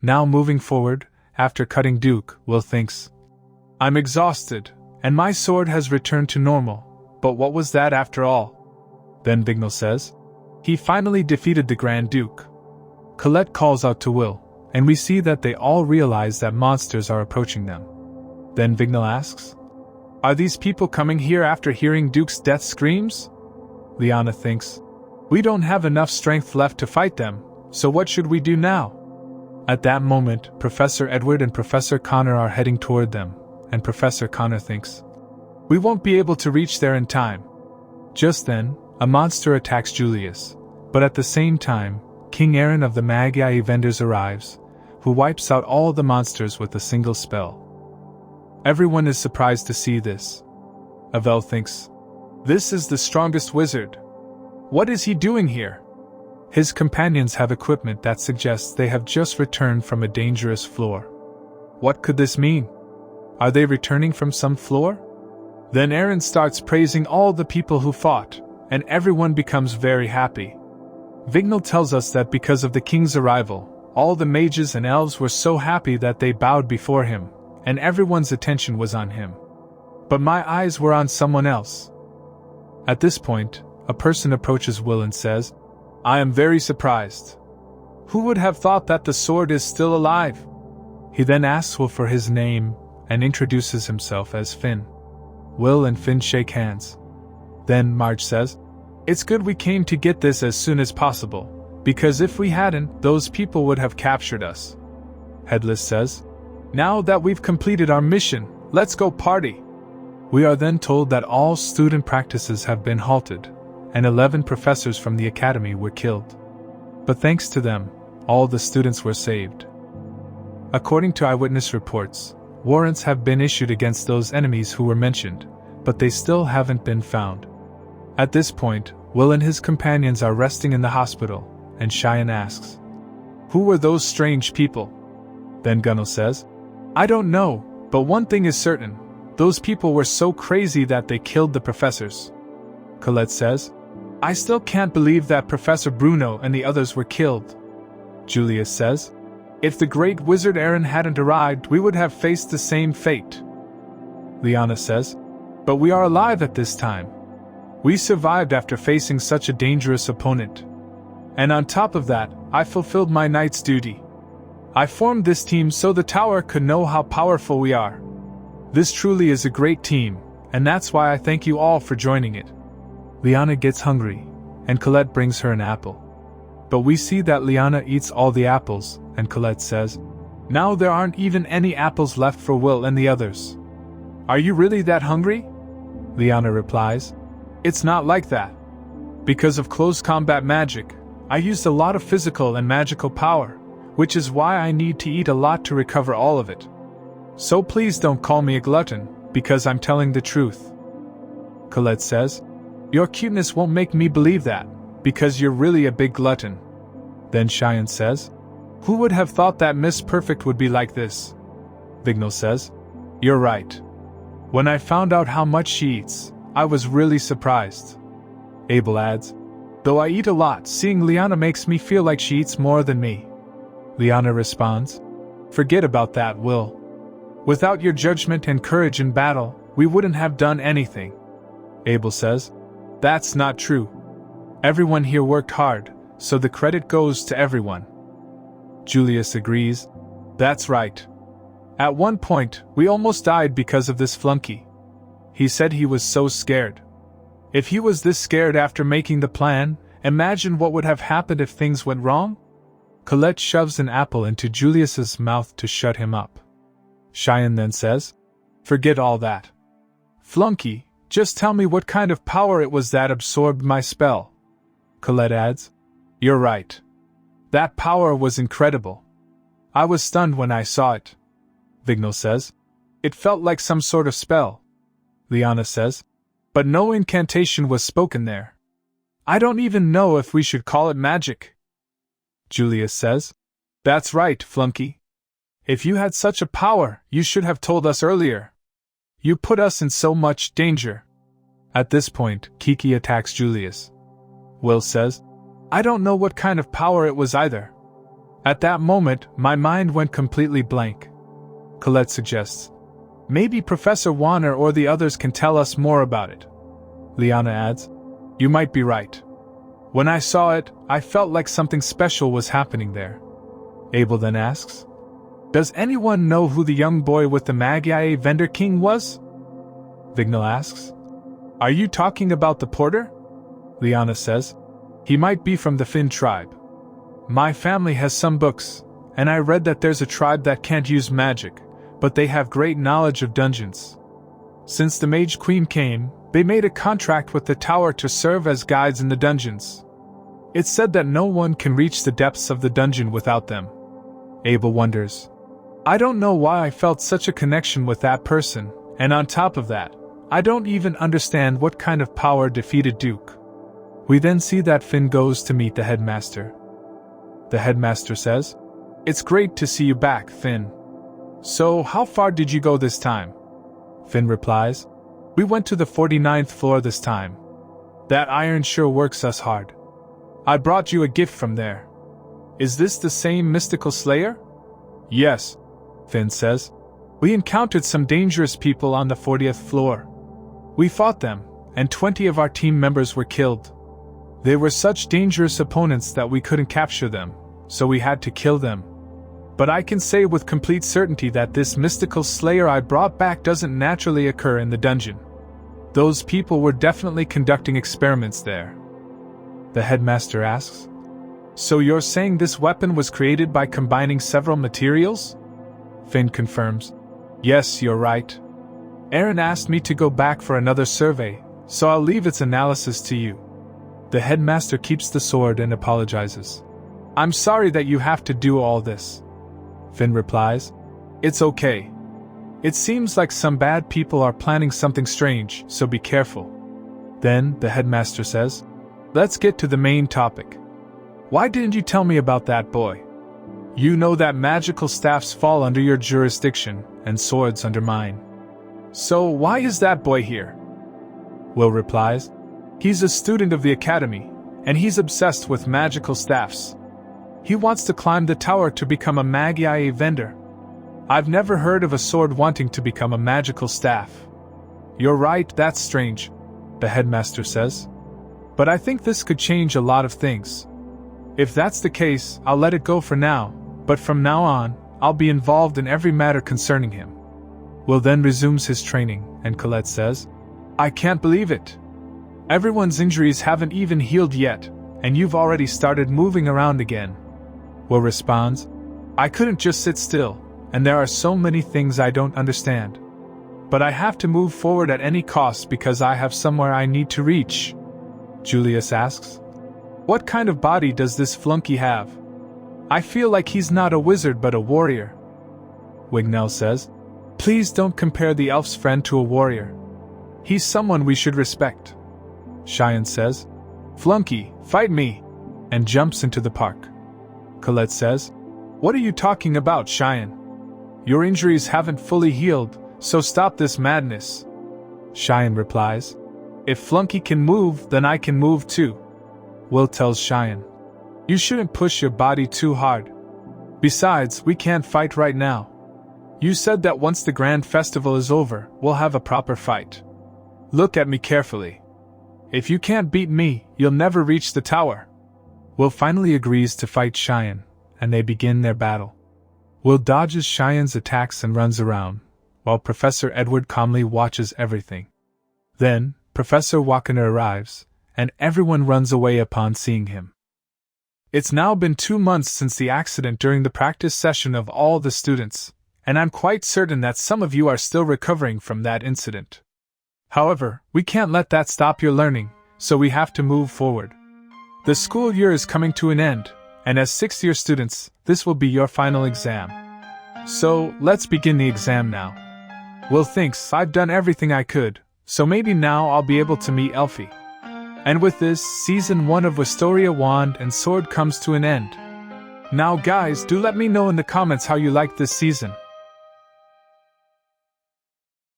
Now moving forward, after cutting Duke, Will thinks, I'm exhausted, and my sword has returned to normal, but what was that after all? Then Bignell says, he finally defeated the Grand Duke. Colette calls out to Will, and we see that they all realize that monsters are approaching them. Then Bignell asks, are these people coming here after hearing Duke's death screams? Lyanna thinks, we don't have enough strength left to fight them, so what should we do now? At that moment, Professor Edward and Professor Connor are heading toward them, and Professor Connor thinks, we won't be able to reach there in time. Just then, a monster attacks Julius, but at the same time, King Aaron of the Magi vendors arrives, who wipes out all the monsters with a single spell. Everyone is surprised to see this. Avel thinks, this is the strongest wizard. What is he doing here? His companions have equipment that suggests they have just returned from a dangerous floor. What could this mean? Are they returning from some floor? Then Aaron starts praising all the people who fought, and everyone becomes very happy. Vignell tells us that because of the king's arrival, all the mages and elves were so happy that they bowed before him, and everyone's attention was on him. But my eyes were on someone else. At this point, a person approaches Will and says, I am very surprised. Who would have thought that the sword is still alive? He then asks Will for his name, and introduces himself as Finn. Will and Finn shake hands. Then Marge says, it's good we came to get this as soon as possible, because if we hadn't, those people would have captured us. Headless says, now that we've completed our mission, let's go party. We are then told that all student practices have been halted, and 11 professors from the academy were killed. But thanks to them, all the students were saved. According to eyewitness reports, warrants have been issued against those enemies who were mentioned, but they still haven't been found. At this point, Will and his companions are resting in the hospital, and Cheyenne asks, who were those strange people? Then Gunnell says, I don't know, but one thing is certain, those people were so crazy that they killed the professors. Colette says, I still can't believe that Professor Bruno and the others were killed. Julius says, if the great wizard Aaron hadn't arrived, we would have faced the same fate. Lyanna says, but we are alive at this time. We survived after facing such a dangerous opponent. And on top of that, I fulfilled my knight's duty. I formed this team so the tower could know how powerful we are. This truly is a great team, and that's why I thank you all for joining it. Lyanna gets hungry, and Colette brings her an apple. But we see that Lyanna eats all the apples, and Colette says, now there aren't even any apples left for Will and the others. Are you really that hungry? Lyanna replies, it's not like that. Because of close combat magic, I used a lot of physical and magical power, which is why I need to eat a lot to recover all of it. So please don't call me a glutton, because I'm telling the truth. Colette says, your cuteness won't make me believe that, because you're really a big glutton. Then Cheyenne says, who would have thought that Miss Perfect would be like this? Vignell says, you're right. When I found out how much she eats, I was really surprised. Abel adds, though I eat a lot, seeing Lyanna makes me feel like she eats more than me. Lyanna responds, forget about that, Will. Without your judgment and courage in battle, we wouldn't have done anything. Abel says, that's not true. Everyone here worked hard, so the credit goes to everyone. Julius agrees, that's right. At one point, we almost died because of this flunky. He said he was so scared. If he was this scared after making the plan, imagine what would have happened if things went wrong? Colette shoves an apple into Julius's mouth to shut him up. Cheyenne then says, forget all that. Flunky, just tell me what kind of power it was that absorbed my spell. Colette adds, you're right. That power was incredible. I was stunned when I saw it. Vignell says, it felt like some sort of spell. Lyanna says, but no incantation was spoken there. I don't even know if we should call it magic. Julius says, that's right, flunky. If you had such a power, you should have told us earlier. You put us in so much danger. At this point, Kiki attacks Julius. Will says, I don't know what kind of power it was either. At that moment, my mind went completely blank. Colette suggests. Maybe Professor Warner or the others can tell us more about it. Liana adds. You might be right. When I saw it, I felt like something special was happening there. Abel then asks. Does anyone know who the young boy with the Magi vendor king was? Vignal asks. Are you talking about the porter? Liana says. He might be from the Finn tribe. My family has some books, and I read that there's a tribe that can't use magic, but they have great knowledge of dungeons. Since the Mage Queen came, they made a contract with the tower to serve as guides in the dungeons. It's said that no one can reach the depths of the dungeon without them. Abel wonders. I don't know why I felt such a connection with that person, and on top of that, I don't even understand what kind of power defeated Duke. We then see that Finn goes to meet the headmaster. The headmaster says, It's great to see you back, Finn. So, how far did you go this time? Finn replies, We went to the 49th floor this time. That iron sure works us hard. I brought you a gift from there. Is this the same mystical slayer? Yes, Finn says. We encountered some dangerous people on the 40th floor. We fought them, and 20 of our team members were killed. They were such dangerous opponents that we couldn't capture them, so we had to kill them. But I can say with complete certainty that this mystical slayer I brought back doesn't naturally occur in the dungeon. Those people were definitely conducting experiments there. The headmaster asks, So you're saying this weapon was created by combining several materials? Finn confirms, Yes, you're right. Aaron asked me to go back for another survey, so I'll leave its analysis to you. The headmaster keeps the sword and apologizes. I'm sorry that you have to do all this. Finn replies, It's okay. It seems like some bad people are planning something strange, so be careful. Then, the headmaster says, Let's get to the main topic. Why didn't you tell me about that boy? You know that magical staffs fall under your jurisdiction, and swords under mine. So why is that boy here? Will replies, He's a student of the academy, and he's obsessed with magical staffs. He wants to climb the tower to become a Magi vendor. I've never heard of a sword wanting to become a magical staff. You're right, that's strange, the headmaster says. But I think this could change a lot of things. If that's the case, I'll let it go for now, but from now on, I'll be involved in every matter concerning him. Will then resumes his training, and Colette says, I can't believe it. Everyone's injuries haven't even healed yet, and you've already started moving around again. Will responds, I couldn't just sit still, and there are so many things I don't understand. But I have to move forward at any cost because I have somewhere I need to reach. Julius asks, What kind of body does this flunky have? I feel like he's not a wizard but a warrior. Wignell says, Please don't compare the elf's friend to a warrior. He's someone we should respect. Cheyenne says, Flunky, fight me, and jumps into the park. Colette says, What are you talking about, Cheyenne? Your injuries haven't fully healed, so stop this madness. Cheyenne replies, If Flunky can move, then I can move too. Will tells Cheyenne, You shouldn't push your body too hard. Besides, we can't fight right now. You said that once the grand festival is over, we'll have a proper fight. Look at me carefully. If you can't beat me, you'll never reach the tower. Will finally agrees to fight Cheyenne, and they begin their battle. Will dodges Cheyenne's attacks and runs around, while Professor Edward calmly watches everything. Then, Professor Wakana arrives, and everyone runs away upon seeing him. It's now been 2 months since the accident during the practice session of all the students, and I'm quite certain that some of you are still recovering from that incident. However, we can't let that stop your learning, so we have to move forward. The school year is coming to an end, and as 6th-year students, this will be your final exam. So, let's begin the exam now. Will thinks I've done everything I could, so maybe now I'll be able to meet Elfi. And with this, Season 1 of Wistoria Wand and Sword comes to an end. Now guys, do let me know in the comments how you liked this season.